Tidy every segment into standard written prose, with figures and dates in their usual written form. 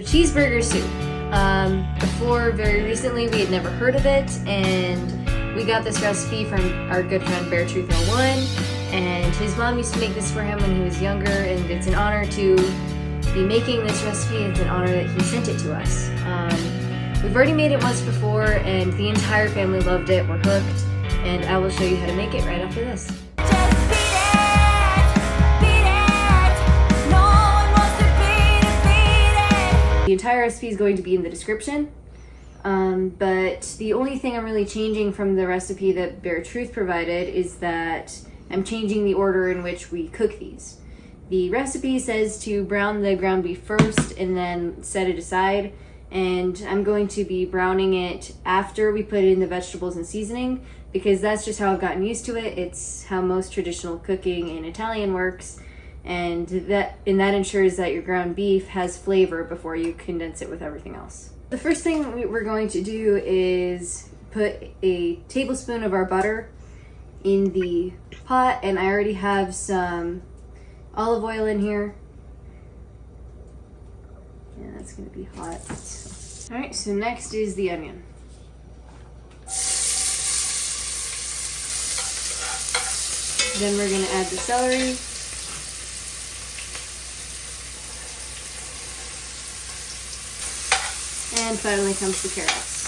Cheeseburger soup. Before very recently we had never heard of it, and we got this recipe from our good friend Bear Truth 01, and his mom used to make this for him when he was younger, and it's an honor to be making this recipe. It's an honor that he sent it to us. We've already made it once before and the entire family loved it. We're hooked, and I will show you how to make it right after this. The entire recipe is going to be in the description, but the only thing I'm really changing from the recipe that Bear Truth provided is that I'm changing the order in which we cook these. The recipe says to brown the ground beef first and then set it aside, and I'm going to be browning it after we put in the vegetables and seasoning, because that's just how I've gotten used to it. It's how most traditional cooking in Italian works. And that ensures that your ground beef has flavor before you condense it with everything else. The first thing we're going to do is put a tablespoon of our butter in the pot, and I already have some olive oil in here. Yeah, that's gonna be hot. All right, so next is the onion. Then we're gonna add the celery. And finally comes the carrots.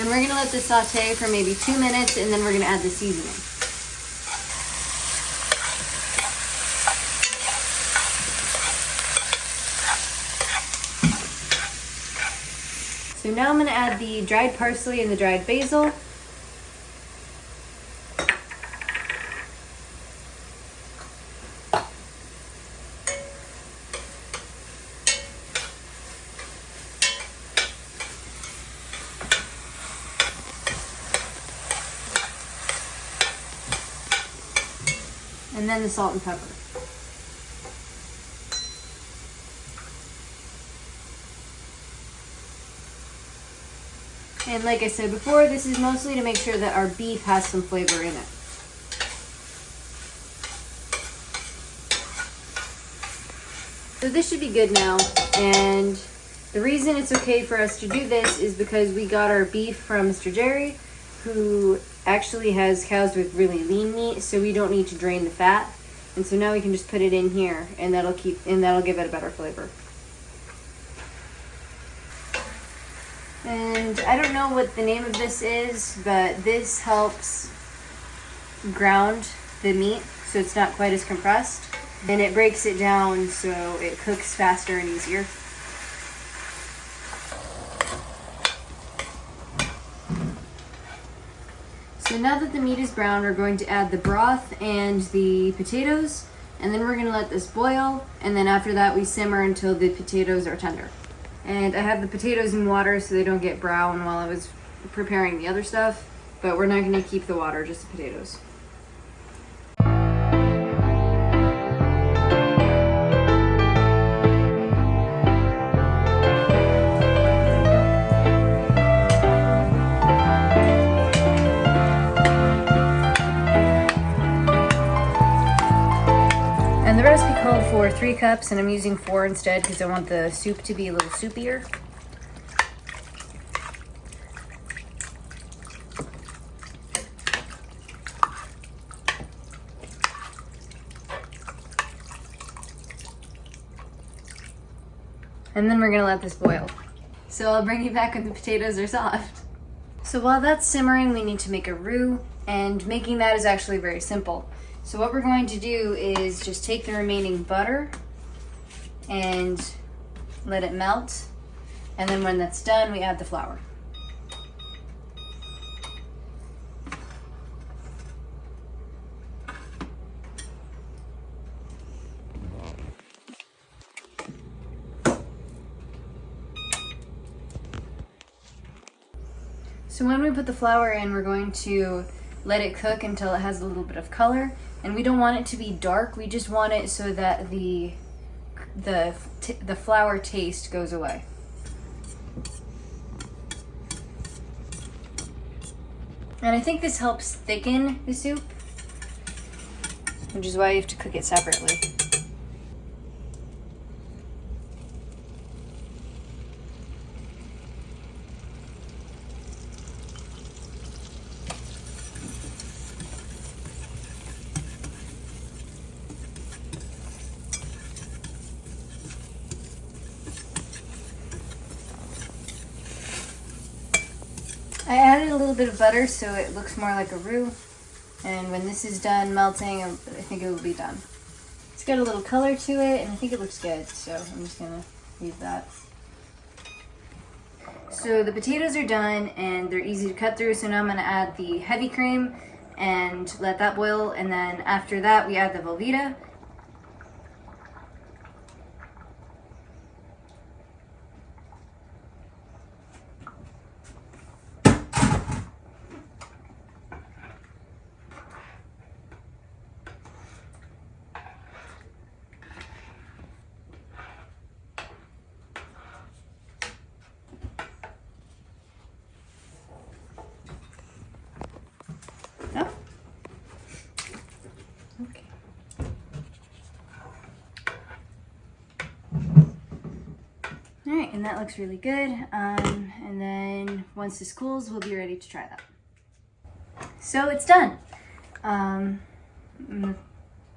And we're gonna let this saute for maybe 2 minutes, and then we're gonna add the seasoning. So now I'm gonna add the dried parsley and the dried basil. And then the salt and pepper. And like I said before, this is mostly to make sure that our beef has some flavor in it. So this should be good now, and the reason it's okay for us to do this is because we got our beef from Mr. Jerry, who actually has cows with really lean meat, so we don't need to drain the fat. And so now we can just put it in here, and that'll give it a better flavor. And I don't know what the name of this is, but this helps ground the meat so it's not quite as compressed, and it breaks it down so it cooks faster and easier. So now that the meat is brown, we're going to add the broth and the potatoes, and then we're going to let this boil, and then after that we simmer until the potatoes are tender. And I have the potatoes in water so they don't get brown while I was preparing the other stuff, but we're not going to keep the water, just the potatoes. And the recipe called for 3 cups, and I'm using 4 instead because I want the soup to be a little soupier. And then we're gonna let this boil. So I'll bring you back when the potatoes are soft. So while that's simmering, we need to make a roux, and making that is actually very simple. So what we're going to do is just take the remaining butter and let it melt. And then when that's done, we add the flour. So when we put the flour in, we're going to let it cook until it has a little bit of color. And we don't want it to be dark, we just want it so that the flour taste goes away. And I think this helps thicken the soup. which is why you have to cook it separately. I added a little bit of butter so it looks more like a roux, and when this is done melting, I think it will be done. It's got a little color to it, and I think it looks good, so I'm just gonna leave that. So the potatoes are done, and they're easy to cut through, so now I'm gonna add the heavy cream and let that boil, and then after that we add the Velveeta. No? Okay. Alright, and that looks really good. And then once this cools, we'll be ready to try that. So it's done. I'm gonna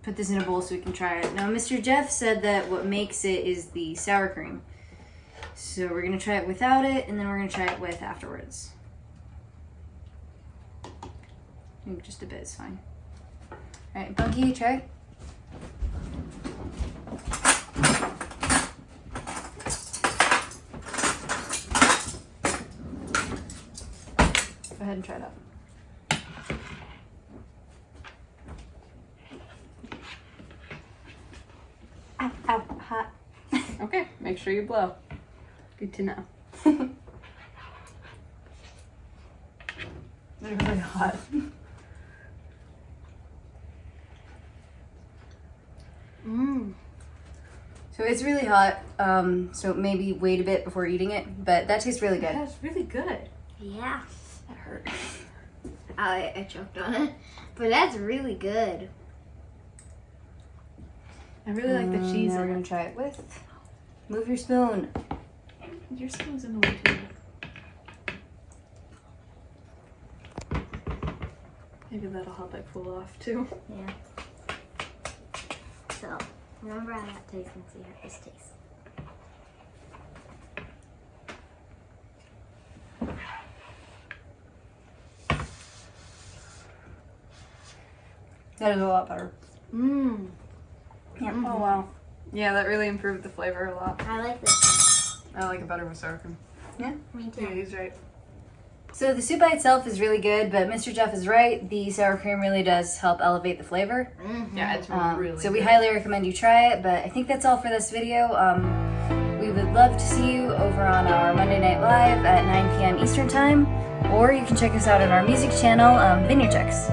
put this in a bowl so we can try it. Now, Mr. Jeff said that what makes it is the sour cream. So we're gonna try it without it, and then we're gonna try it with afterwards. Maybe just a bit is fine. Alright, Bunky, try. Go ahead and try it out. Ow, ow, hot. Okay, make sure you blow. Good to know. They're really hot. So it's really hot, so maybe wait a bit before eating it, but that tastes really good. That's really good. Yeah, that hurt. I choked on it, but that's really good. I really like the cheese. Now we're gonna try it with. Move your spoon. Your spoon's in the way too. Maybe that'll help it cool off too. Yeah. So, remember how that tastes and see how this tastes. That is a lot better. Mmm. Yeah. Oh wow. Yeah, that really improved the flavor a lot. I like this I like it better with sour cream. Yeah. one. Me Yeah, too. he's right. So the soup by itself is really good, but Mr. Jeff is right. The sour cream really does help elevate the flavor. Yeah, it's really So we good. highly recommend you try it, but I think that's all for this video. We would love to see you over on our Monday Night Live at 9 p.m. Eastern Time, or you can check us out on our music channel, Vineyard Checks.